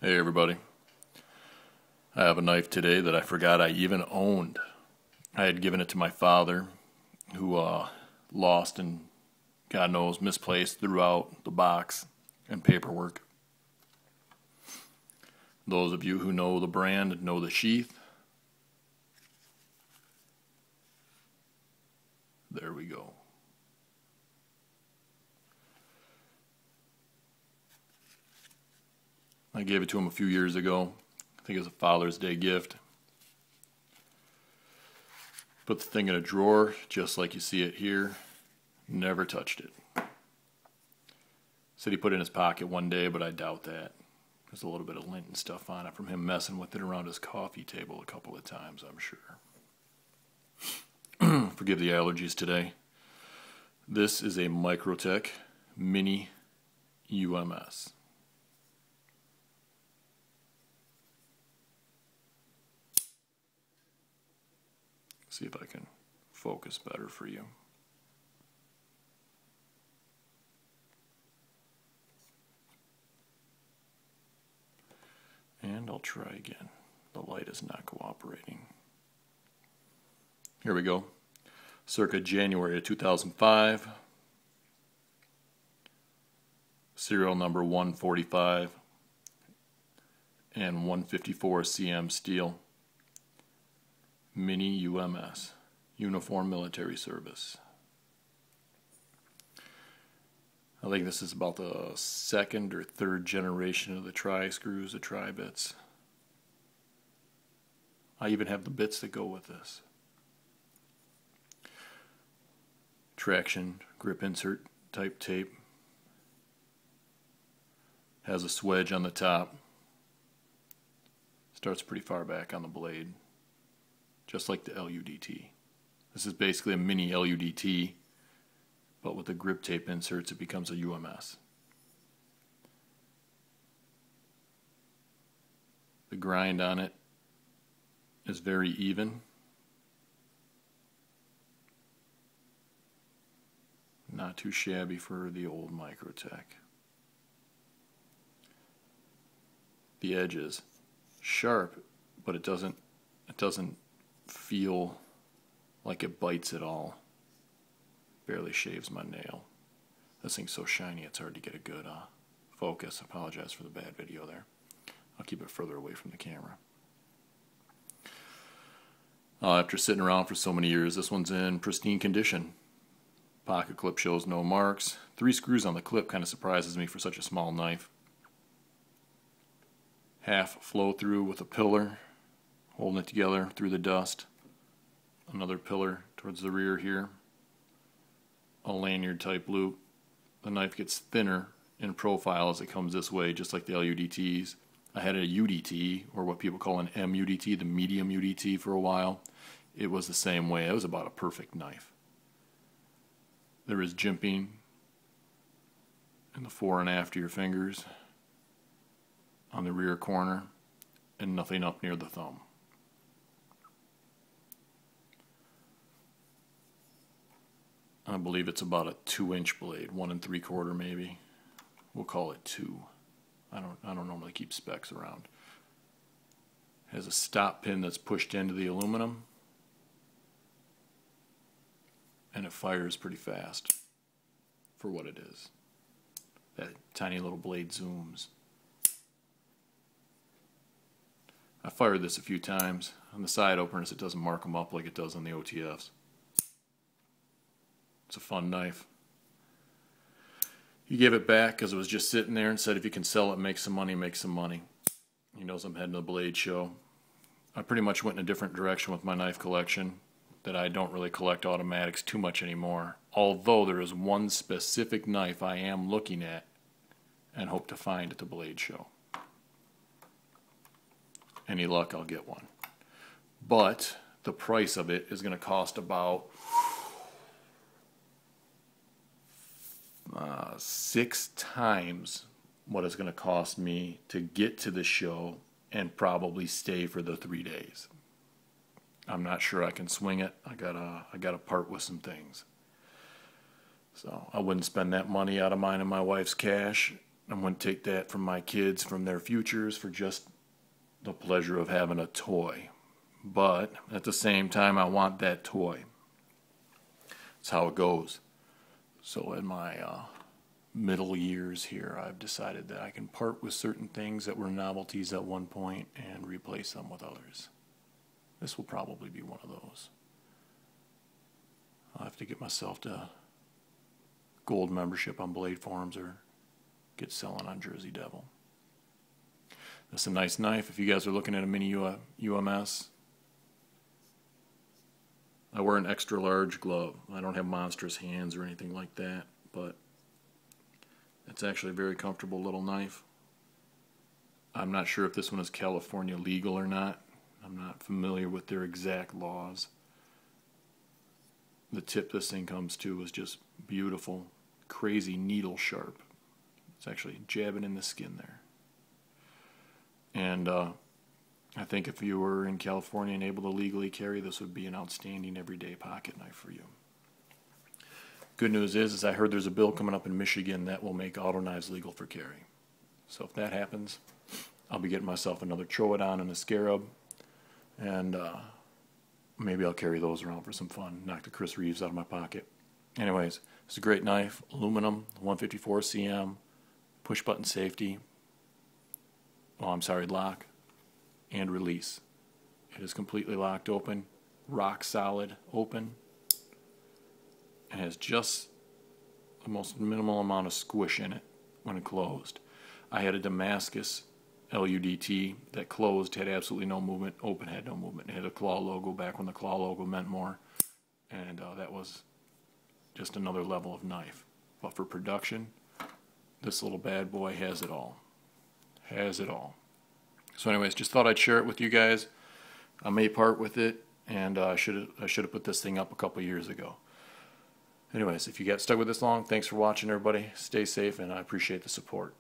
Hey everybody, I have a knife today that I forgot I even owned. I had given it to my father, who lost and, God knows, misplaced throughout the box and paperwork. Those of you who know the brand know the sheath. There we go. I gave it to him a few years ago. I think it was a Father's Day gift. Put the thing in a drawer, just like you see it here. Never touched it. Said he put it in his pocket one day, but I doubt that. There's a little bit of lint and stuff on it from him messing with it around his coffee table a couple of times, I'm sure. Forgive the allergies today. This is a Microtech Mini UMS. See if I can focus better for you. And I'll try again. The light is not cooperating. Here we go. Circa January of 2005. Serial number 145 and 154 cm steel. Mini UMS, Uniform Military Service. I think this is about the second or third generation of the tri-screws, the tri-bits. I even have the bits that go with this. Traction, grip insert type tape. Has a swedge on the top. Starts pretty far back on the blade. Just like the LUDT. This is basically a mini LUDT, but with the grip tape inserts it becomes a UMS. The grind on it is very even. Not too shabby for the old Microtech. The edge is sharp, but it doesn't feel like it bites at all. Barely shaves my nail. This thing's so shiny it's hard to get a good focus. Apologize for the bad video there. I'll keep it further away from the camera. After sitting around for so many years, this one's in pristine condition. Pocket clip shows no marks. 3 screws on the clip kind of surprises me for such a small knife. Half flow through with a pillar holding it together through the dust. Another pillar towards the rear here. A lanyard type loop. The knife gets thinner in profile as it comes this way, just like the LUDTs. I had a UDT, or what people call an MUDT, the medium UDT, for a while. It was the same way. It was about a perfect knife. There is jimping in the fore and after your fingers on the rear corner, and nothing up near the thumb. I believe it's about a 2-inch blade, 1 3/4 maybe. We'll call it 2. I don't normally keep specs around. Has a stop pin that's pushed into the aluminum, and it fires pretty fast for what it is. That tiny little blade zooms. I fired this a few times. On the side openers it doesn't mark them up like it does on the OTFs. It's a fun knife. He gave it back because it was just sitting there and said if you can sell it, make some money, make some money. He knows I'm heading to the blade show. I pretty much went in a different direction with my knife collection, that I don't really collect automatics too much anymore. Although there is one specific knife I am looking at and hope to find at the blade show. Any luck, I'll get one. But the price of it is going to cost about 6 times what it's going to cost me to get to the show and probably stay for the 3 days. I'm not sure I can swing it. I gotta part with some things. So I wouldn't spend that money out of mine and my wife's cash I wouldn't take that from my kids, from their futures, for just the pleasure of having a toy. But at the same time, I want that toy. That's how it goes. So in my middle years here, I've decided that I can part with certain things that were novelties at one point and replace them with others. This will probably be one of those. I'll have to get myself to gold membership on Blade Forums or get selling on Jersey Devil. That's a nice knife. If you guys are looking at a Mini UMS, I wear an extra large glove. I don't have monstrous hands or anything like that, but it's actually a very comfortable little knife. I'm not sure if this one is California legal or not. I'm not familiar with their exact laws. The tip this thing comes to is just beautiful, crazy needle sharp. It's actually jabbing in the skin there. And I think if you were in California and able to legally carry, this would be an outstanding everyday pocket knife for you. Good news is I heard there's a bill coming up in Michigan that will make auto knives legal for carry. So if that happens, I'll be getting myself another Troodon and a Scarab, and maybe I'll carry those around for some fun, knock the Chris Reeves out of my pocket. Anyways, it's a great knife, aluminum, 154 cm, push button safety, lock and release. It is completely locked open, rock solid open, and has just the most minimal amount of squish in it when it closed. I had a Damascus LUDT that closed, had absolutely no movement, open had no movement. It had a claw logo back when the claw logo meant more, and that was just another level of knife. But for production, this little bad boy has it all. Has it all. So anyways, just thought I'd share it with you guys. I may part with it, and I should have put this thing up a couple years ago. Anyways, if you got stuck with this long, thanks for watching, everybody. Stay safe, and I appreciate the support.